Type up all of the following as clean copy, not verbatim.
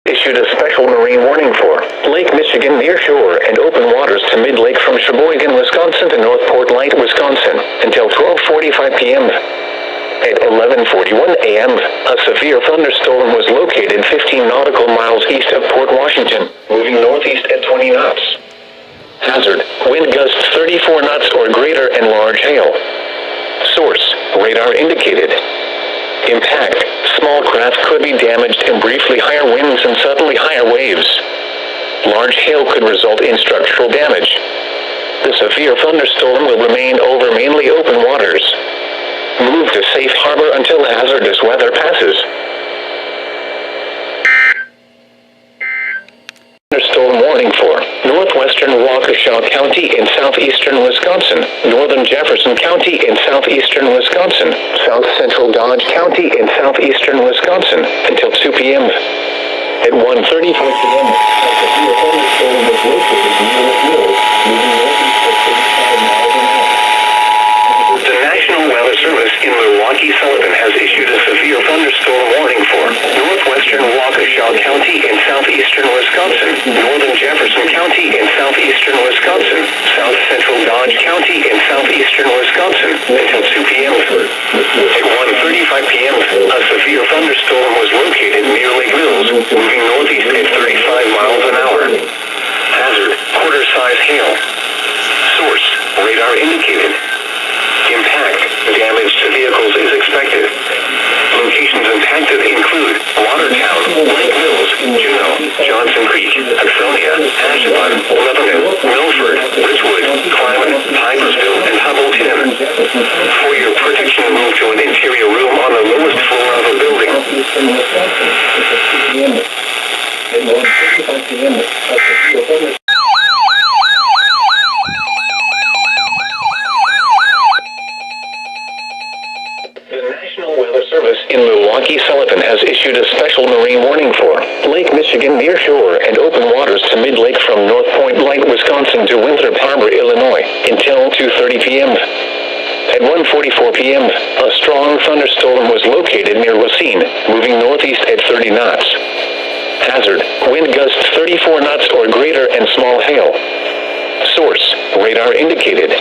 issued a special marine warning for Lake Michigan near shore and open waters to mid-lake from Sheboygan, Wisconsin to Northport Light, Wisconsin, until 12:45 p.m. At 11:41 a.m., a severe thunderstorm was located 15 nautical miles east of Port Washington, moving northeast at 20 knots. Hazard, wind gusts 34 knots or greater and large hail. Source, radar indicated. Impact, small craft could be damaged and briefly higher winds and suddenly higher waves. Large hail could result in structural damage. The severe thunderstorm will remain over mainly open waters. Move to safe harbor until hazardous weather passes. Thunderstorm warning for northwestern Waukesha County in southeastern Wisconsin, northern Jefferson County in southeastern Wisconsin, south central Dodge County in southeastern Wisconsin, until 2 p.m. At 1:35 p.m., a severe thunderstorm was located near the hills, moving northeast at 35 miles an hour. The National Weather Service in Milwaukee-Sullivan has issued a severe thunderstorm warning for northwestern Waukesha County in southeastern Wisconsin, northern Jefferson County in southeastern Wisconsin, south central Dodge County in southeastern Wisconsin, until 2 p.m. At 1:35 p.m., a severe thunderstorm was located near Lake Mills, moving northeast at 35 miles an hour. Hazard, quarter-size hail. Source, radar indicated. Impact, damage to vehicles is expected. Locations impacted include Watertown, Lake Mills, Juneau, Johnson Creek, Hudsonia, Ashland, Lebanon, Milford, Ridgewood, Clyman, Pipersville, and Hubbleton. For your protection, move to an interior room on the lowest floor of a building. At 1:35 p.m., a severe thunder. In Milwaukee-Sullivan has issued a special marine warning for Lake Michigan near shore and open waters to mid-lake from North Point Light, Wisconsin to Winthrop Harbor, Illinois, until 2:30 p.m. At 1:44 p.m., a strong thunderstorm was located near Racine, moving northeast at 30 knots. Hazard, wind gusts 34 knots or greater and small hail. Source, radar indicated.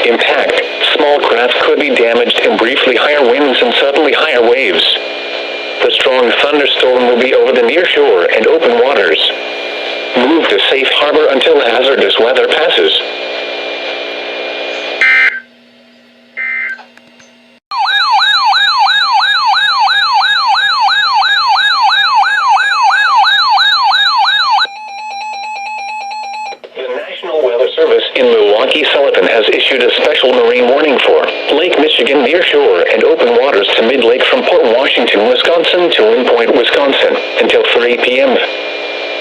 Impact, small craft could be damaged and briefly higher winds and suddenly higher waves. The strong thunderstorm will be over the near shore and open waters. Move to safe harbor until hazardous weather passes. In Milwaukee-Sullivan has issued a special marine warning for Lake Michigan near shore and open waters to mid-lake from Port Washington, Wisconsin to Wind Point, Wisconsin, until 3 p.m.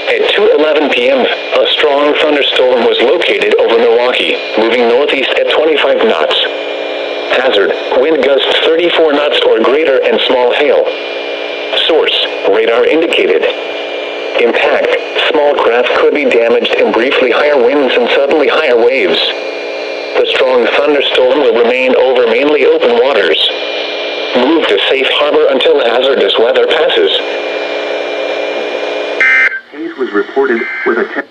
At 2:11 p.m., a strong thunderstorm was located over Milwaukee, moving northeast at 25 knots. Hazard, wind gusts 34 knots or greater and small hail. Source, radar indicated. Impact, small craft could be damaged and briefly higher winds and suddenly higher waves. The strong thunderstorm will remain over mainly open waters. Move to safe harbor until hazardous weather passes. Haze was reported with a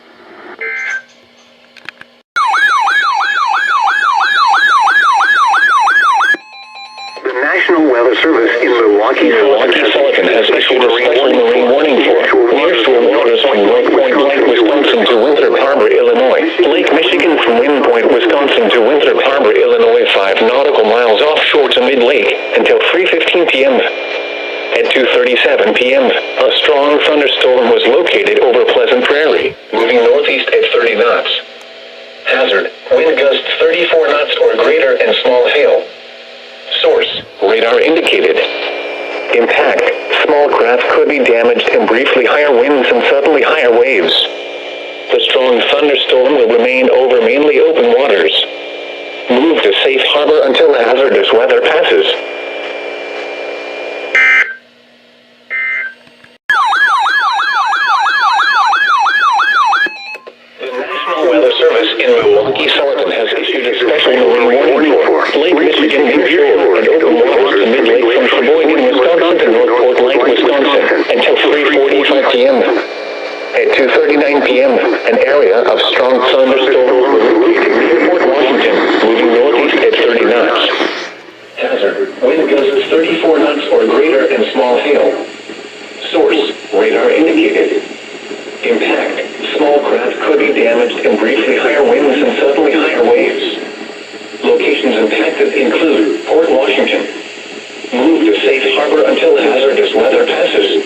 The National Weather Service in Milwaukee-Sullivan has issued a special marine warning for near-shore waters from North Point Light, Wisconsin to Winthrop Harbor, Illinois. Lake Michigan from Wind Point, Wisconsin to Winthrop Harbor, Illinois, 5 nautical miles offshore to mid-lake until 3:15 p.m. At 2:37 p.m., a strong thunderstorm was located over Pleasant Prairie, moving northeast at 30 knots. Hazard, wind gusts 34 knots or greater and small hail. Source, radar indicated. Impact, small craft could be damaged and briefly higher winds and suddenly higher waves. The strong thunderstorm will remain over mainly open waters. Move to safe harbor until hazardous weather passes. The National Weather Service in Milwaukee-Sullivan has issued a special marine warning for Lake Michigan near shore and open waters to mid-lake from Sheboygan, Wisconsin to Northport Light, Wisconsin until 3:45 p.m. 34 knots or greater and small hail. Source, radar indicated. Impact, small craft could be damaged and briefly higher winds and suddenly higher waves. Locations impacted include Port Washington. Move to safe harbor until hazardous weather passes.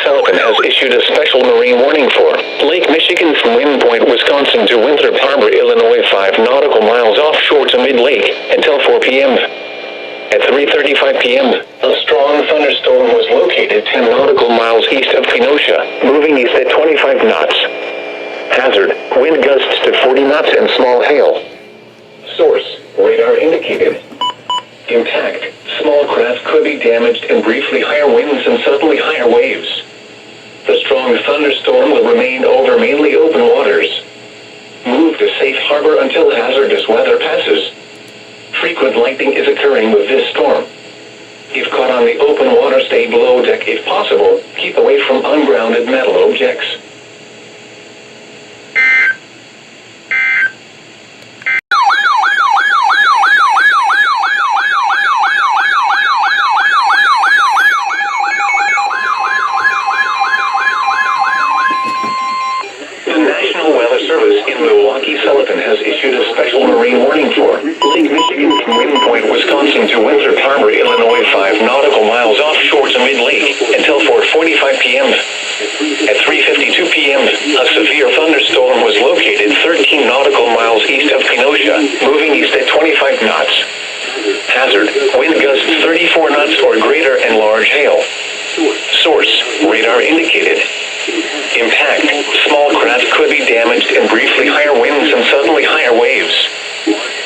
Sullivan has issued a special marine warning for Lake Michigan from Wind Point, Wisconsin to Winthrop Harbor, Illinois, 5 nautical miles offshore to mid-lake until 4 p.m. At 3:35 p.m., a strong thunderstorm was located 10 nautical miles east of Kenosha, moving east at 25 knots. Hazard, wind gusts to 40 knots and small hail. Source, radar indicated. Impact, small craft could be damaged and briefly higher winds and suddenly higher waves. The strong thunderstorm will remain over mainly open waters. Move to safe harbor until hazardous weather passes. Frequent lightning is occurring with this storm. If caught on the open water, stay below deck if possible. Keep away from ungrounded metal objects. Sullivan has issued a special marine warning for Lake Michigan from Wind Point, Wisconsin to Winthrop Harbor, Illinois, 5 nautical miles offshore to mid-lake until 4:45 p.m. At 3:52 p.m., a severe thunderstorm was located 13 nautical miles east of Kenosha, moving east at 25 knots. Hazard, wind gusts 34 knots or greater and large hail. Source, radar indicated. Impact, small craft could be damaged and briefly higher winds and suddenly higher waves.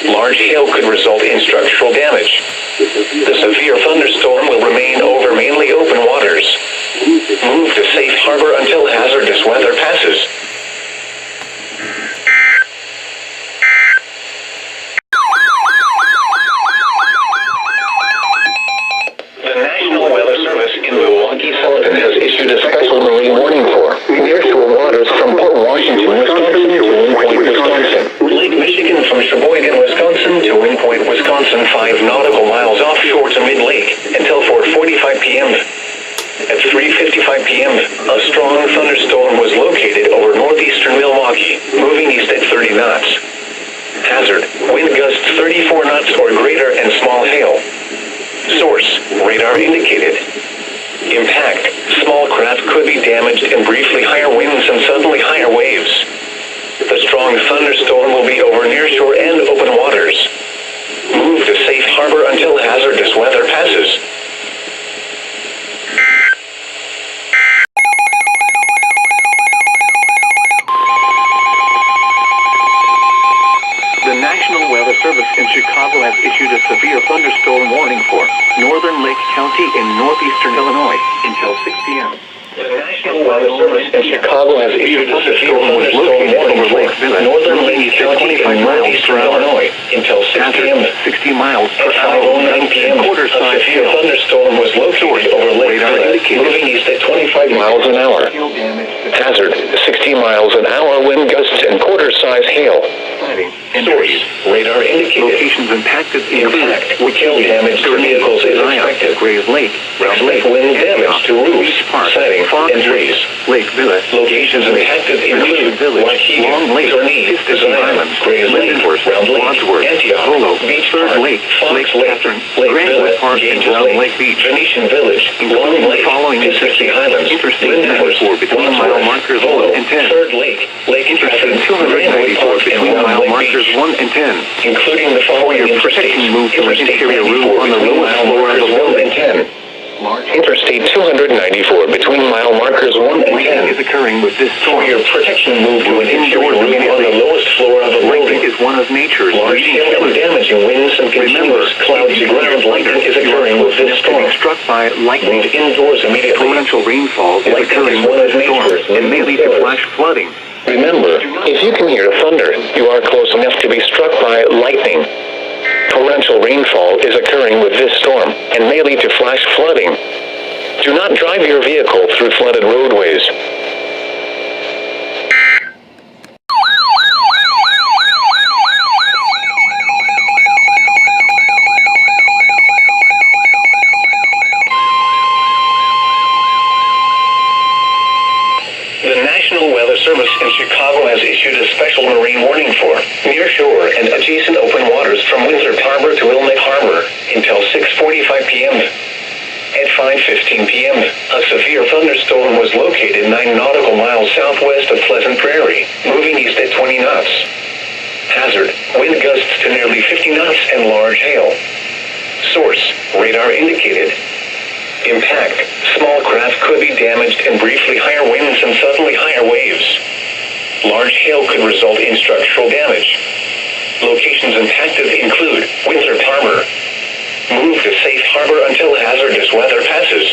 Large hail could result in structural damage. The severe thunderstorm will remain over mainly open waters. Move to safe harbor until hazardous weather passes. The National Weather Service in Milwaukee Sullivan has issued a special marine warning for nearshore waters from Port Washington, Wisconsin to Wind Point, Wisconsin. Lake Michigan from Sheboygan, Wisconsin to Wind Point, Wisconsin, 5 nautical miles offshore to mid-lake until 4:45 p.m. At 3:55 p.m., a strong thunderstorm was located over northeastern Milwaukee, moving east at 30 knots. Hazard, wind gusts 34 knots or greater and small hail. Source, radar indicated. Impact, small craft could be damaged and briefly higher winds and suddenly higher waves. The strong thunderstorm will be over nearshore and open waters. Move to safe harbor until hazardous weather passes. The National Weather Service in Chicago has issued a severe thunderstorm warning for northern Lake County in northeastern Illinois until 6 p.m. The National Weather Service in Chicago has issued a severe thunderstorm warning for northern Lake County in northeastern Illinois until 6 p.m. 60 miles per hour. At 5:09 p.m. A severe thunderstorm was located over Lake Village, moving east at 25 miles an hour. Hazard, 60 miles an hour wind gusts and quarter-size hail. Source, radar indicated. Locations impacted include kill damage to vehicles is expected. Grays Lake, wind damage to roofs, siding, and trees. Lake Village. Locations impacted include Long Lake, Islands, Grays Lake, Round Lake, Antioch, Beach Park, Lake, Catherine, Lake Village, Gage Lake Beach, Venetian Village, Long Lake, Pacific Highlands, Interstate 94 between mile markers 1 and 10. Third Lake, Lake Interstate 294 between mile markers 1 and 10, including the following protection move to interior room on the lowest floor of the 1 and 10. Interstate 294 between mile markers 1 and 10 is occurring with this storm. For your protection, move to an indoor room on the lowest floor of a building. Is one of nature's large hail and damaging winds and continuous cloudy ground lightning is occurring with this storm. Struck by lightning indoors immediately. Torrential rainfall is occurring with this storm and may lead to flash flooding. Remember, if you can hear thunder, you are close enough to be struck by lightning. torrential rainfall is occurring with this storm and may lead to flash flooding. Do not drive your vehicle through flooded roadways. The National Weather Service in Chicago has issued a special marine warning for near-shore and adjacent open waters from Winthrop Harbor to Wilmette Harbor until 6:45 p.m. At 5:15 p.m., a severe thunderstorm was located 9 nautical miles southwest of Pleasant Prairie, moving east at 20 knots. Hazard, wind gusts to nearly 50 knots and large hail. Source, radar indicated. Impact, small craft could be damaged and briefly higher winds and suddenly higher waves. Large hail could result in structural damage. Locations impacted include Winthrop Harbor. Move to safe harbor until hazardous weather passes.